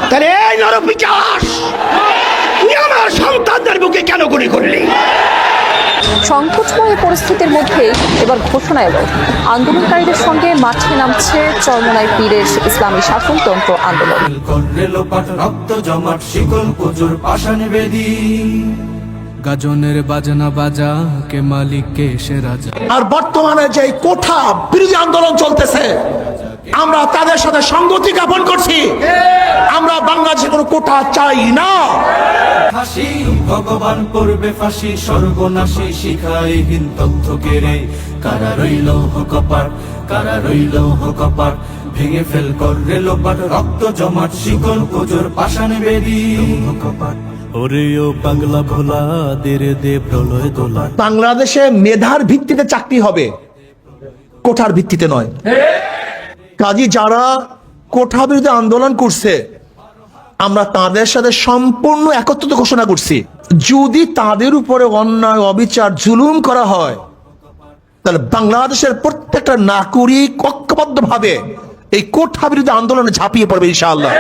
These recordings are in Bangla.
তাহলে এই নরপিশাচ তুই আমার সন্তানদের বুকে কেন গুলি করলি? সংকটময় পরিস্থিতির মধ্যে এবার ঘোষণা এলো আন্দোলনকারীদের সঙ্গে মাঠে নামছে চরমোনাই পীরের ইসলামী শাসনতন্ত্র আন্দোলন। গাজনের বাজনা বাজা কে মালিক কে সে রাজা। আর বর্তমানে যে কোঠা বিরোধী আন্দোলন চলতেছে, আমরা তাদের সাথে সংগতি জ্ঞাপন করছি। আমরা বাংলাদেশে কোনো কোঠা চাই না। ফাঁসি ভগবান করবে ফাঁসি, সর্বনাশী শিখাইহীন তথ্য কেড়ে কারা রইল কপাট, কারা রইল কপাট, ভেঙে ফেল করে লোপাট, রক্ত জমাট শিকল পুজোর পাষাণ বেদি কপাট। ওরে ও বাংলা ভোলা দেরে দে প্রলয় দোলা। বাংলাদেশে মেধার ভিত্তিতে চাকরি হবে, কোঠার ভিত্তিতে নয়। কাজী যারা কোঠা বিরোধী আন্দোলন করছে, আমরা তাদের সাথে সম্পূর্ণ একত্রিত ঘোষণা করছি। যদি তাদের উপরে অন্যায় অবিচার জুলুম করা হয়, তাহলে বাংলাদেশের প্রত্যেকটা নাগরিক ঐক্যবদ্ধভাবে এই কোঠা বিরোধী আন্দোলনে ঝাঁপিয়ে পড়বে ইনশাআল্লাহ।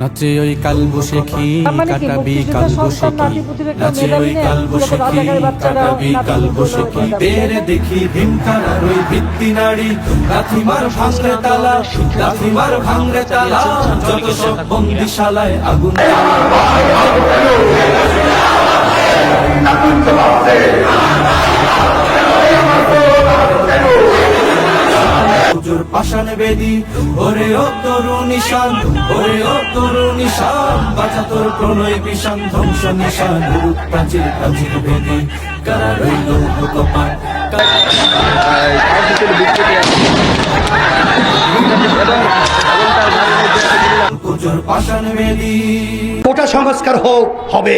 নাচে ওই কাল বসেখি কাটাবি কাল বসেখি, নাচে ওই কাল বসেখি কাটাবি কাল বসেখি। তেরে দেখি ভীমকারার ওই ভিত্তি নারী, লাথি মার ভাঙরে তালা, লাথি মার ভাঙরে তালা, যত সব বন্দিশালায় আগুন পাষাণ বেদি। ওরে ও তরু নিশান, ওরে ও তরু নিশান, বাঁচা তোর প্রণয় বিষান, ধ্বংস নিশান, প্রাচীর প্রাচীর বেদি, কারা রইল কপাট। পুজোর পাষাণ বেদি। কোটা সংস্কার হবে,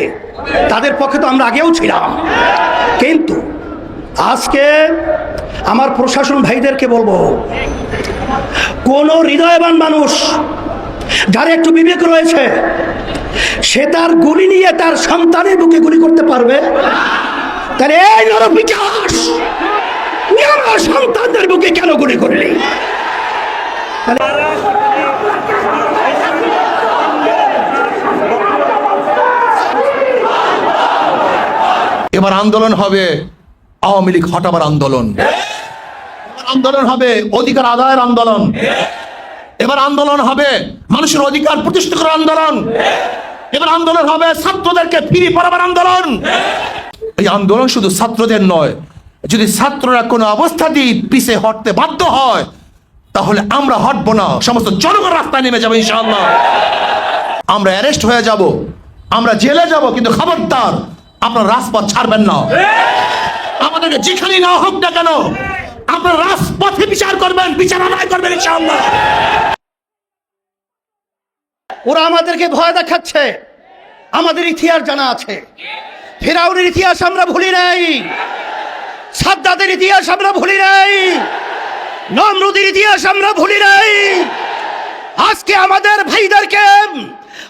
তাদের পক্ষে তো আমরা আগেও ছিলাম, কিন্তু আজকে আমার প্রশাসন ভাইদেরকে বলবো, কোন হৃদয়বান মানুষ যার একটু বিবেক রয়েছে, সে তার গুলি নিয়ে তার সন্তানের বুকে গুলি করতে পারবে? তাহলে এই নরপিশাচ তুই আমার সন্তানদের বুকে কেন গুলি করলি? এবার আন্দোলন হবে আওয়ামী লীগ হটাবার আন্দোলন, আন্দোলন হবে অধিকার আদায়ের আন্দোলন, এবার আন্দোলন হবে মানুষের অধিকার প্রতিষ্ঠা করার আন্দোলন, এবার আন্দোলন হবে ছাত্রদেরকে ফিরে পড়াবার আন্দোলন। এই আন্দোলন শুধু ছাত্রদের নয়, যদি ছাত্ররা কোনো অবস্থাতেই পিছে হটতে বাধ্য হয়, তাহলে আমরা হটবো না, সমস্ত জনগণ রাস্তায় নেমে যাবে ইনশাআল্লাহ। আমরা অ্যারেস্ট হয়ে যাব, আমরা জেলে যাব, কিন্তু খবরদার আপনার রাজপথ ছাড়বেন না। আমাদেরকে যেখানে না হোক না কেন, আপনার রাজপথে বিচার করবেন, বিচার আদায় করবেন ইনশাআল্লাহ। ওরা আমাদেরকে ভয় দেখাচ্ছে, আমাদের ইতিহাস জানা আছে। ফিরাউনের ইতিহাস আমরা ভুলি নাই, সাদ্দাতের ইতিহাস আমরা ভুলি নাই, নমরুদের ইতিহাস আমরা ভুলি নাই। আজকে আমাদের ভাইদেরকে,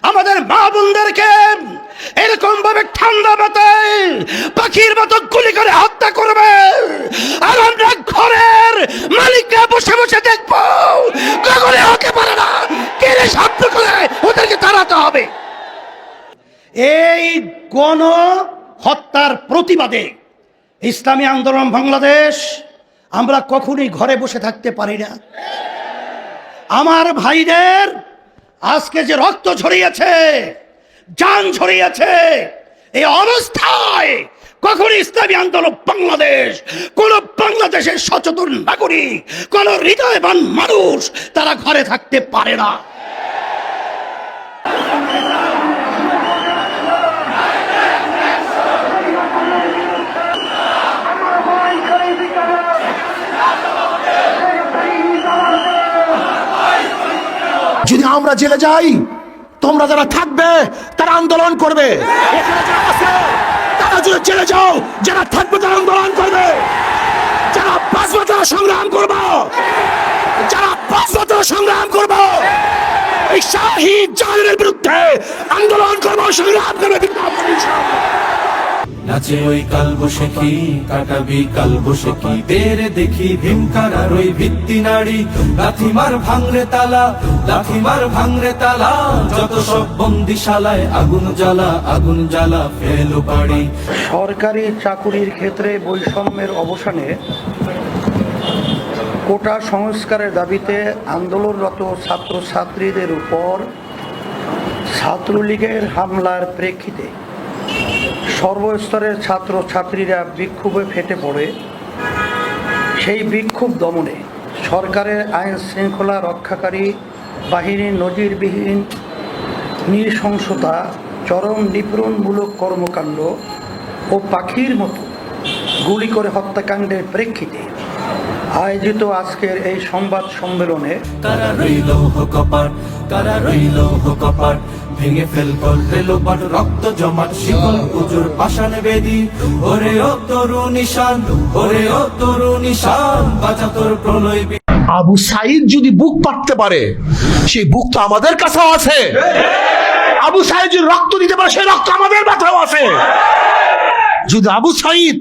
আমাদের মা বোনদেরকে এরকম ভাবে ঠান্ডা মাথায় পাখির মতো গুলি করে হত্যা করবে, আর আমরা ঘরের মালিকরা বসে বসে দেখবো কখনো হতে পারে না, কেড়ে শব্দ করে ওদেরকে তাড়াতে হবে। এই গণ হত্যার প্রতিবাদে ইসলামী আন্দোলন বাংলাদেশ আমরা কখনোই ঘরে বসে থাকতে পারি না। আমার ভাইদের আজকে যে রক্ত ঝরিয়েছে, জান ঝরিয়েছে, এই অবস্থায় কখনো ইসলামী আন্দোলন বাংলাদেশ, কোন বাংলাদেশের সচেতন নাগরিক, কোন হৃদয়বান মানুষ তারা ঘরে থাকতে পারে না। যদি আমরা জেলে যাই, তোমরা যারা থাকবে তারা আন্দোলন করবে, তারা যদি জেলে যাও, যারা থাকবে তারা আন্দোলন করবে, যারা 5 বছর সংগ্রাম করব, যারা 5 বছর সংগ্রাম করব, এই শাহী জালের বিরুদ্ধে আন্দোলন করব, সংগ্রাম করবে। নাচে ওই কাল বসেকি কাটাবি কাল বসেকি বেরে দেখি ভীমকারার ওই ভিত্তি নারী লাথিমার ভাঙরে তালা লাথিমার ভাঙরে তালা যত সব বন্দিশালায় আগুন জ্বালা ফেলো বাড়ি। সরকারি চাকুরির ক্ষেত্রে বৈষম্যের অবসানে কোটা সংস্কারের দাবিতে আন্দোলনরত ছাত্রছাত্রীদের উপর ছাত্রলীগের হামলার প্রেক্ষিতে সর্বস্তরের ছাত্রছাত্রীরা বিক্ষোভে ফেটে পড়ে। সেই বিক্ষোভ দমনে সরকারের আইন শৃঙ্খলা রক্ষাকারী বাহিনীর নজিরবিহীন নৃশংসতা, চরম নিপীড়নমূলক কর্মকাণ্ড ও পাখির মতো গুলি করে হত্যাকাণ্ডের প্রেক্ষিতে আয়োজিত আজকের এই সংবাদ সম্মেলনে কারা রইল কপাট কারা রইল কপাট ভেঙে ফেল করলে লোপাট রক্ত জমাট শিকল উজুর পাষাণ বেদি ওরে ও তরু নিশান ওরে ও তরু নিশান বাঁচা তোর প্রলয়। আবু সাইদ যদি বুক পাততে পারে সেই বুক তো আমাদের কাছেও আছে। আবু সাইদ যদি রক্ত দিতে পারে সেই রক্ত আমাদের মাথাও আছে। যদি আবু সাইদ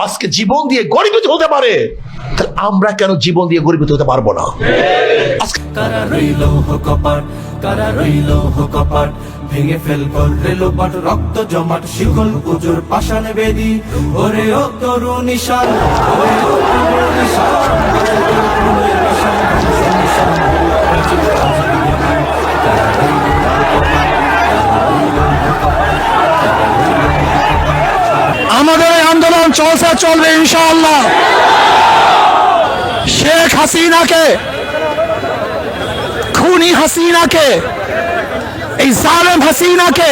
আজকে জীবন দিয়ে গর্বিত হতে পারে তাহলে আমরা কেন জীবন দিয়ে গর্বিত হতে পারবো না? কারা রইল কপাট কারা রইল কপাট ভেঙে ফেল করলে লোপাট রক্ত জমাট শিকল উজুর পাষাণ বেদি ওরে ও তরু নিশান ওরে ও তরু নিশান বাঁচা তোর প্রলয় নিশান নিশান আমাদের এই আন্দোলন চলবে ইনশাআল্লাহ। শেখ হাসিনাকে, খুনি হাসিনাকে, এই জালেম হাসিনাকে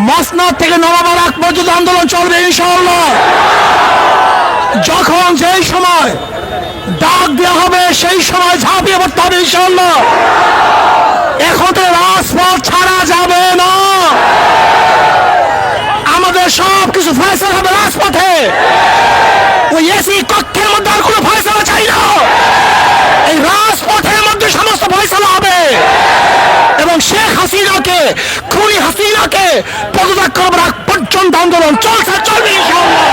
মসনদ থেকে নড়াবার আগ পর্যন্ত আন্দোলন চলবে ইনশাআল্লাহ। যখন যেই সময় ডাক দেওয়া হবে সেই সময় ঝাঁপিয়ে পড়তে হবে ইনশাআল্লাহ। এখন তো রাজপথ ছাড়া যাবে না। আমাদের সব কিছু ফয়সালা হবে রাজপথে। ওই এসি কক্ষের মধ্যে আর কোনো ফয়সালা চাই না। এই রাজপথের মধ্যে সমস্ত ফয়সালা হবে এবং শেখ হাসিনাকে, খুনি হাসিনাকে পদত্যাগ করবার আগ পর্যন্ত আন্দোলন চলবে ইনশাআল্লাহ।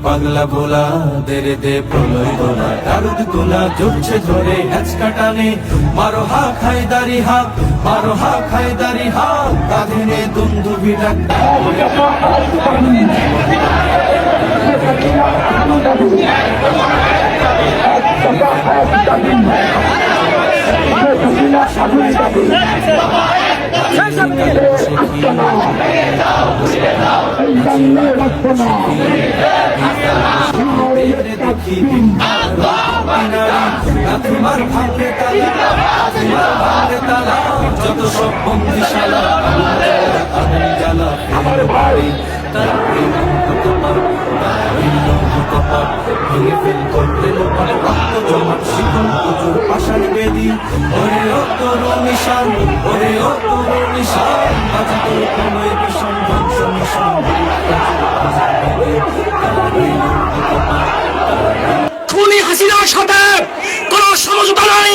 পাগলা ভোলা দেরে দে প্রলয় দোলা দারুদ গোলা জুটছে ধরে হ্যাচকা টানে মারো হা খাইদারি হা মারো হা খাইদারি হা কাঁধে দুন্দুবি ডাক লাথিমার ভাঙরে তালা যত সব বন্দিশালা আগুন জ্বালা ফেলো বাড়ি। কারা রইল কপাট কারা রইল কপাট ভেঙে ফেল করলে লোপাট রক্ত জমাট শিকল উজুর পাষাণ বেদি ওরে ও তরু নিশান ওরে ও তরু নিশান বাঁচা তোর প্রলয় ভীষণ ধ্বংস নিশান। খুনি হাসিনার সাথে কোন সমঝোতা নাই,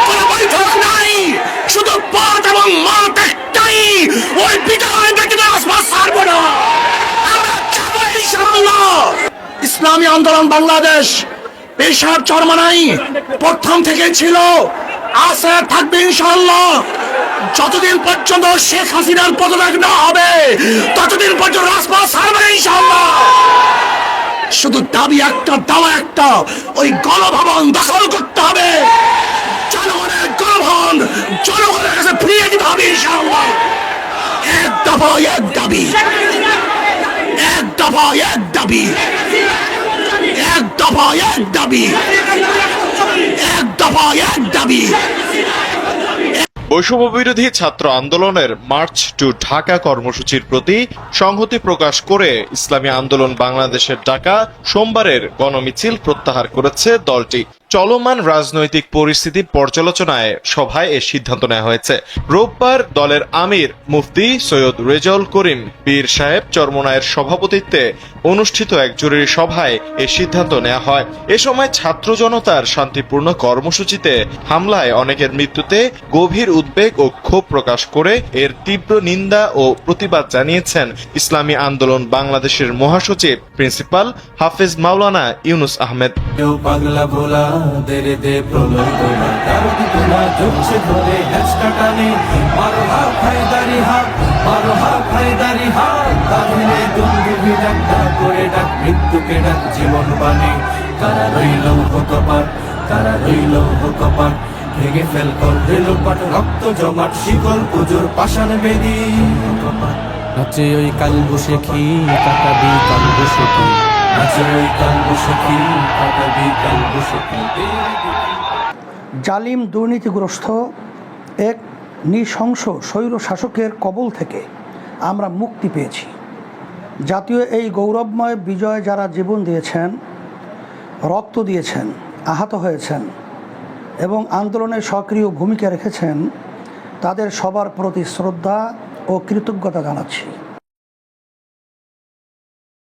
কোন বৈঠক নাই, শুধু পথ এবং মত একটাই, ওই বিদায় ব্যতীত রাজপথ ছাড়বো না। আমরা যাবো ইনশাআল্লাহ। ইসলামী আন্দোলন বাংলাদেশ পেশার চরমনাই প্রথম থেকে ছিল, আছে, থাকবে ইনশাআল্লাহ। যতদিন পর্যন্ত শেখ হাসিনার পদত্যাগ না হবে ততদিন পর্যন্ত রাজপথ ছাড়বে ইনশাআল্লাহ। শুধু দাবি একটা, দাওয়া একটা, ওই গণভবন দখল করতে হবে। জনগণের গণভবন জনগণের কাছে ফিরিয়ে দিতে হবে ইনশাআল্লাহ। এক দফা এক দাবি, এক দফা এক দাবি, এক দফা এক দাবি, এক দফা এক দাবি। বৈষম্য বিরোধী ছাত্র আন্দোলনের মার্চ টু ঢাকা কর্মসূচির প্রতি সংহতি প্রকাশ করে ইসলামী আন্দোলন বাংলাদেশের ডাকা সোমবারের গণমিছিল প্রত্যাহার করেছে দলটি। চলমান রাজনৈতিক পরিস্থিতির পর্যালোচনায় সভায় এ সিদ্ধান্ত নেওয়া হয়েছে। রোববার দলের আমির মুফতি সৈয়দ রেজাউল করিম পীর সাহেব চরমোনাইয়ের সভাপতিত্বে অনুষ্ঠিত এক জরুরি সভায় এ সিদ্ধান্ত নেওয়া হয়। এ সময় ছাত্র জনতার শান্তিপূর্ণ কর্মসূচিতে হামলায় অনেকের মৃত্যুতে গভীর উদ্বেগ ও ক্ষোভ প্রকাশ করে এর তীব্র নিন্দা ও প্রতিবাদ জানিয়েছেন ইসলামী আন্দোলন বাংলাদেশের মহাসচিব প্রিন্সিপাল হাফেজ মাওলানা ইউনুস আহমেদ। কেউ পাগলা ভোলা দেরে দে প্রলয় তোলা দারুদি তোলা জমছে ধরে হ্যাচকা টানে মারো হা ফায়দারি হা মারো হা ফায়দারি হা তাহলে দুন্দুভি ডাক্তা করে ডাক মৃত্যুকে ডাক জীবন বানে কারা রইল কপাট কারা রইল কপাট ভেঙে ফেল কর রেলোপাট রক্ত জমাট শিকল পুজোর পাষাণ বেদি কপাট নাচে ওই কাল বসে খি কাটাবি কাল বসে খি নাচে ওই কাল বসে খি কাটাবি কাল বসে খি। জালিম দুর্নীতিগ্রস্ত এক নৃশংস স্বৈর শাসকের কবল থেকে আমরা মুক্তি পেয়েছি। জাতীয় এই গৌরবময় বিজয় যারা জীবন দিয়েছেন, রক্ত দিয়েছেন, আহত হয়েছেন এবং আন্দোলনে সক্রিয় ভূমিকা রেখেছেন, তাদের সবার প্রতি শ্রদ্ধা ও কৃতজ্ঞতা জানাচ্ছি।